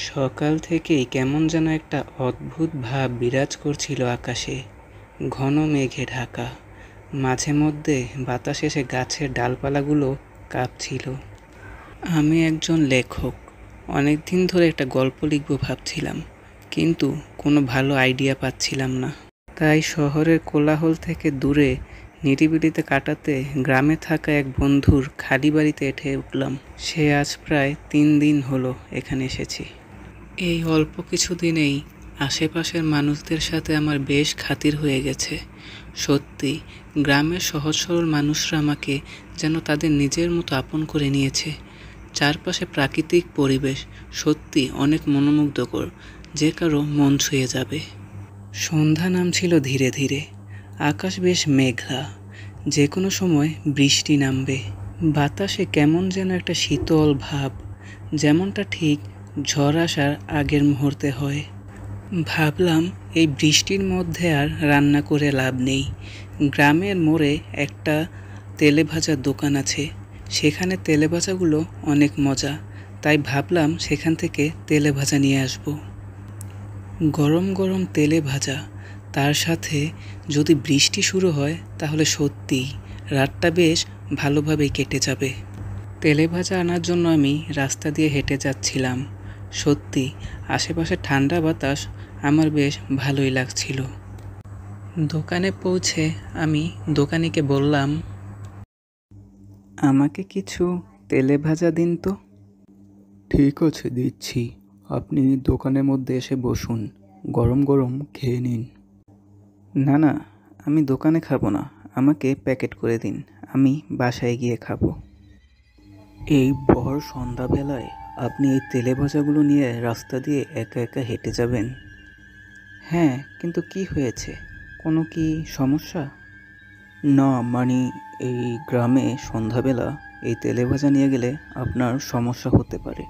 সকাল থেকেই কেমন যেন একটা অদ্ভুত ভাব বিরাজ করছিল আকাশে। ঘন মেঘে ঢাকা, মাঝে মধ্যে বাতাস এসে গাছের ডালপালাগুলো কাঁপছিল। আমি একজন লেখক, অনেক দিন ধরে একটা গল্প লিখব ভাবছিলাম, কিন্তু কোনো ভালো আইডিয়া পাচ্ছিলাম না। তাই শহরের কোলাহল থেকে দূরে নিরিবিলিতে কাটাতে গ্রামে থাকা এক বন্ধুর খালি বাড়িতে এসে উঠলাম। সে আজ প্রায় 3 দিন হলো এখানে এসেছি। এই অল্প কিছুদিনেই আশেপাশের মানুষদের সাথে আমার বেশ খাতির হয়ে গেছে। সত্যি, গ্রামের সহজ সরল মানুষরা আমাকে যেন তাদের নিজের মতো আপন করে নিয়েছে। চারপাশে প্রাকৃতিক পরিবেশ সত্যি অনেক মনোমুগ্ধকর, যে কারো মন ছুঁয়ে যাবে। সন্ধ্যা নামছিল ধীরে ধীরে, আকাশ বেশ মেঘলা, যে কোনো সময় বৃষ্টি নামবে। বাতাসে কেমন যেন একটা শীতল ভাব, যেমনটা ঠিক ঝড় আসার আগের মুহূর্তে হয়। ভাবলাম এই বৃষ্টির মধ্যে আর রান্না করে লাভ নেই। গ্রামের মোড়ে একটা তেলে ভাজার দোকান আছে, সেখানে তেলে ভাজাগুলো অনেক মজা, তাই ভাবলাম সেখান থেকে তেলে ভাজা নিয়ে আসব। গরম গরম তেলে ভাজা, তার সাথে যদি বৃষ্টি শুরু হয় তাহলে সত্যিই রাতটা বেশ ভালোভাবেই কেটে যাবে। তেলে ভাজা আনার জন্য আমি রাস্তা দিয়ে হেঁটে যাচ্ছিলাম। সত্যি আশেপাশে ঠান্ডা বাতাস আমার বেশ ভালোই লাগছিল। দোকানে পৌঁছে আমি দোকানিকে বললাম, আমাকে কিছু তেলে ভাজা দিন তো। ঠিক আছে, দিচ্ছি। আপনি দোকানের মধ্যে এসে বসুন, গরম গরম খেয়ে নিন। না না, আমি দোকানে খাবো না, আমাকে প্যাকেট করে দিন, আমি বাসায় গিয়ে খাবো। এই ভর সন্ধ্যাবেলায় আপনি এই তেলে ভাজাগুলো নিয়ে রাস্তা দিয়ে একা একা হেঁটে যাবেন? হ্যাঁ, কিন্তু কি হয়েছে? কোনো কি সমস্যা? না, মানে এই গ্রামে সন্ধ্যাবেলা এই তেলে ভাজা নিয়ে গেলে আপনার সমস্যা হতে পারে।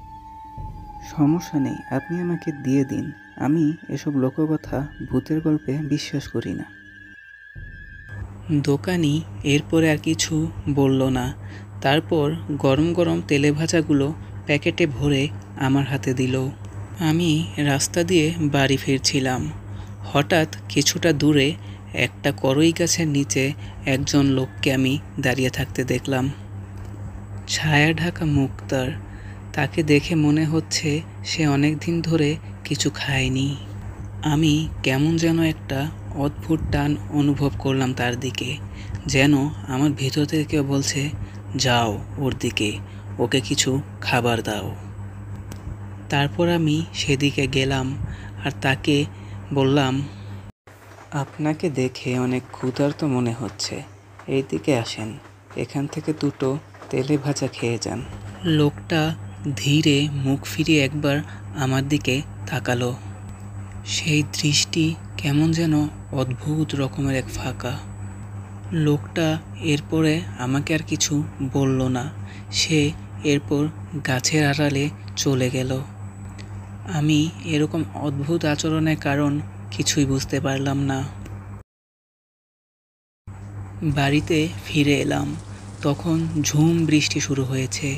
সমস্যা নেই, আপনি আমাকে দিয়ে দিন। আমি এসব লোককথা, ভূতের গল্পে বিশ্বাস করি না। দোকানি এরপরে আর কিছু বলল না। তারপর গরম গরম তেলে ভাজাগুলো প্যাকেটে ভরে আমার হাতে দিল। আমি রাস্তা দিয়ে বাড়ি ফিরছিলাম। হঠাৎ কিছুটা দূরে একটা করই গাছের নিচে একজন লোককে আমি দাঁড়িয়ে থাকতে দেখলাম। ছায়া ঢাকা মুখ তার, তাকে দেখে মনে হচ্ছে সে অনেক দিন ধরে কিছু খায়নি। আমি কেমন যেন একটা অদ্ভুত টান অনুভব করলাম তার দিকে, যেন আমার ভিতর থেকে কেউ বলছে, যাও ওর দিকে, ওকে কিছু খাবার দাও। তারপর আমি সেদিকে গেলাম আর তাকে বললাম, আপনাকে দেখে অনেক ক্ষুধার্ত মনে হচ্ছে, এই দিকে আসেন, এখান থেকে দুটো তেলে ভাজা খেয়ে যান। লোকটা ধীরে মুখ ফিরিয়ে একবার আমার দিকে তাকালো। সেই দৃষ্টি কেমন যেন অদ্ভুত রকমের এক ফাঁকা। লোকটা এরপরে আমাকে আর কিছু বলল না। সে এরপর গাছের আড়ালে চলে গেল। আমি এরকম অদ্ভুত আচরণের কারণ কিছুই বুঝতে পারলাম না। বাড়িতে ফিরে এলাম, তখন ঝুম বৃষ্টি শুরু হয়েছে।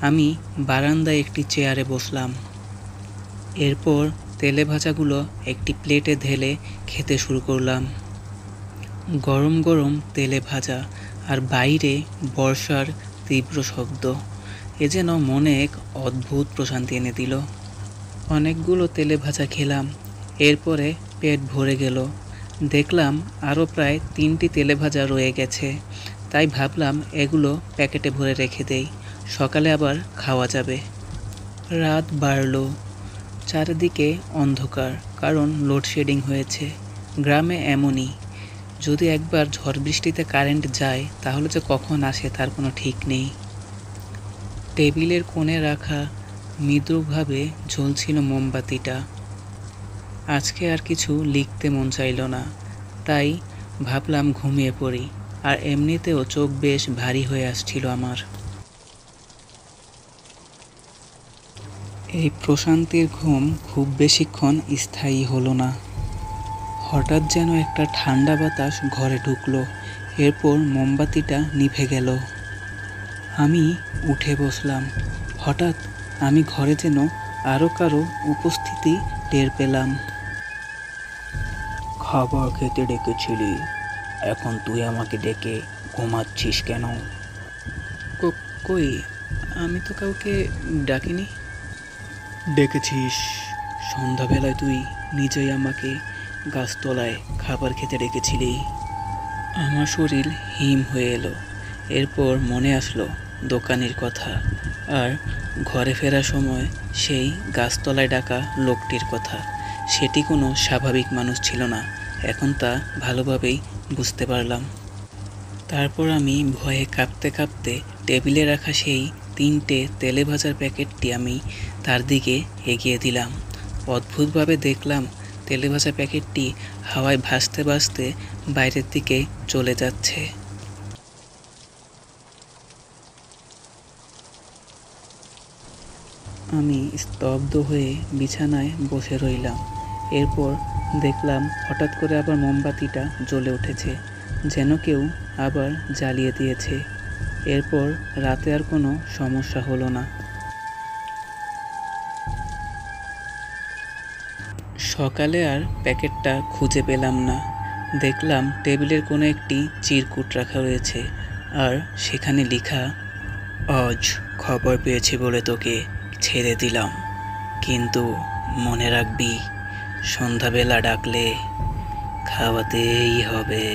আমি বারান্দায় একটি চেয়ারে বসলাম। এরপর তেলে ভাজাগুলো একটি প্লেটে ঢেলে খেতে শুরু করলাম। গরম গরম তেলে ভাজা আর বাইরে বর্ষার তীব্র শব্দ, এ যেন মনে এক অদ্ভুত প্রশান্তি এনে দিল। অনেকগুলো তেলে ভাজা খেলাম, এরপরে পেট ভরে গেল। দেখলাম আরও প্রায় 3টি তেলে ভাজা রয়ে গেছে, তাই ভাবলাম এগুলো প্যাকেটে ভরে রেখে দেই, সকালে আবার খাওয়া যাবে। রাত বাড়ল, চারিদিকে অন্ধকার, কারণ লোডশেডিং হয়েছে। গ্রামে এমনই, যদি একবার ঝড় বৃষ্টিতে কারেন্ট যায় তাহলে যে কখন আসে তার কোনো ঠিক নেই। টেবিলের কোণে রাখা মৃদুভাবে জ্বলছিল মোমবাতিটা। আজকে আর কিছু লিখতে মন চাইল না, তাই ভাবলাম ঘুমিয়ে পড়ি। আর এমনিতেও চোখ বেশ ভারী হয়ে আসছিল আমার। এই প্রশান্তির ঘুম খুব বেশিক্ষণ স্থায়ী হলো না। হঠাৎ যেন একটা ঠান্ডা বাতাস ঘরে ঢুকলো, এরপর মোমবাতিটা নিভে গেল। আমি উঠে বসলাম। হঠাৎ আমি ঘরে যেন আরও কারো উপস্থিতি টের পেলাম। খাবার খেতে ডেকেছিলি, এখন তুই আমাকে ডেকে ঘুমাচ্ছিস কেন? কই, আমি তো কাউকে ডাকিনি। ডেকেছিস। সন্ধ্যাবেলায় তুই নিজেই আমাকে গাছতলায় খাবার খেতে ডেকেছিলি। আমার শরীর হিম হয়ে এলো। এরপর মনে আসলো দোকানির কথা, আর ঘরে ফেরার সময় সেই গাছতলায় ডাকা লোকটির কথা। সেটি কোনো স্বাভাবিক মানুষ ছিল না, এখন তা ভালোভাবেই বুঝতে পারলাম। তারপর আমি ভয়ে কাঁপতে কাঁপতে টেবিলে রাখা সেই 3টে তেলে ভাজার প্যাকেটটি আমি তার দিকে এগিয়ে দিলাম। অদ্ভুতভাবে দেখলাম তেলে ভাজা প্যাকেটটি হাওয়ায় ভাসতে ভাসতে বাইরের দিকে চলে যাচ্ছে। আমি স্তব্ধ হয়ে বিছানায় বসে রইলাম। এরপর দেখলাম হঠাৎ করে আবার মোমবাতিটা জ্বলে উঠেছে, যেন কেউ আবার জ্বালিয়ে দিয়েছে। এরপর রাতে আর কোনো সমস্যা হলো না। সকালে আর প্যাকেটটা খুঁজে পেলাম না। দেখলাম টেবিলের কোনো একটি চিরকুট রাখা রয়েছে, আর সেখানে লেখা, আজ খবর পেয়েছি বলে তোকে ছেড়ে দিলাম, কিন্তু মনে রাখবি, সন্ধ্যাবেলা ডাকলে খাওয়াতেই হবে।